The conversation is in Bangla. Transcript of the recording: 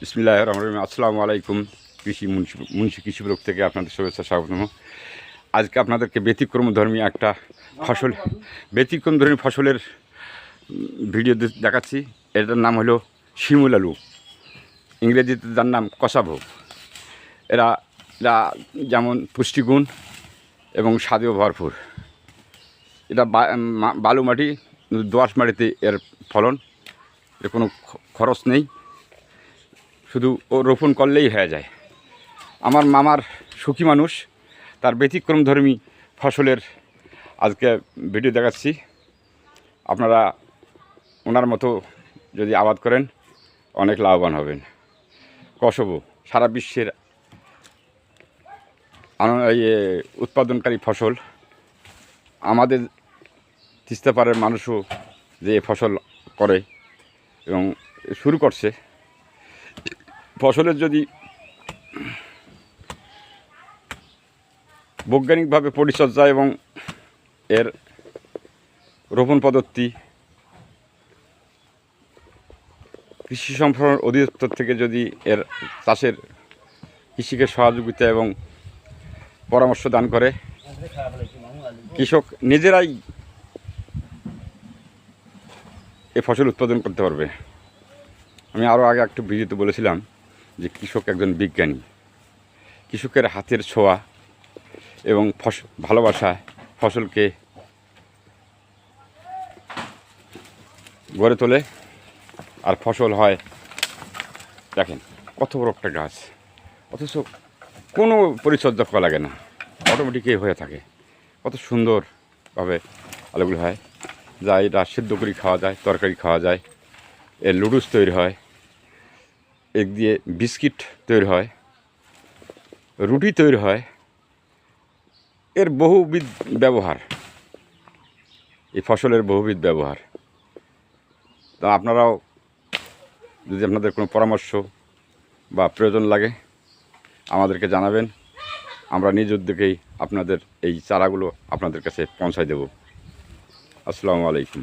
বিসমিল্লাহির রহমানির রহিম। আসসালামু আলাইকুম। মুন্সি কৃষি ব্লগ থেকে আপনাদের শুভেচ্ছা স্বাগতম। আজকে আপনাদেরকে ব্যতিক্রমধর্মী একটা ফসলের ভিডিও দেখাচ্ছি। এটার নাম হলো শিমুল আলু, ইংরেজিতে যার নাম কসাভো। এরা যেমন পুষ্টিগুণ এবং স্বাদেও ভরপুর। এটা বালু মাটি, দোআঁশ মাটিতে এর ফলন। এর কোনো খরচ নেই, শুধু ও রোপণ করলেই হয়ে যায়। আমার মামার সুখী মানুষ, তার ব্যতিক্রমধর্মী ফসলের আজকে ভিডিও দেখাচ্ছি। আপনারা ওনার মতো যদি আবাদ করেন অনেক লাভবান হবেন। কসাভো সারা বিশ্বের উৎপাদনকারী ফসল। আমাদের তিস্তা পাড়ের মানুষও যে ফসল করে এবং শুরু করছে। ফসলের যদি বৈজ্ঞানিকভাবে পরিচর্যা এবং এর রোপণ পদ্ধতি কৃষি সম্প্রসারণ অধিদপ্তর থেকে যদি এর চাষের কৃষিকে সহযোগিতা এবং পরামর্শ দান করে, কৃষক নিজেরাই এ ফসল উৎপাদন করতে পারবে। আমি আরও আগে একটু ভিডিওতে বলেছিলাম যে কৃষক একজন বিজ্ঞানী। কৃষকের হাতের ছোঁয়া এবং ভালোবাসা ফসলকে গড়ে তোলে, আর ফসল হয়। দেখেন কত বড় একটা গাছ, অথচ কোনো পরিচর্যা করা লাগে না, অটোমেটিকই হয়ে থাকে। কত সুন্দরভাবে আলুগুলো হয়, যা এটা সিদ্ধ করে খাওয়া যায়, তরকারি খাওয়া যায়, এর লুডুস তৈরি হয়, এর দিয়ে বিস্কিট তৈরি হয়, রুটি তৈরি হয়। এর বহুবিধ ব্যবহার, এই ফসলের বহুবিধ ব্যবহার। তা আপনারাও যদি আপনাদের কোনো পরামর্শ বা প্রয়োজন লাগে আমাদেরকে জানাবেন। আমরা নিজ উদ্যোগেই আপনাদের এই চারাগুলো আপনাদের কাছে পৌঁছায় দেব। আসসালামু আলাইকুম।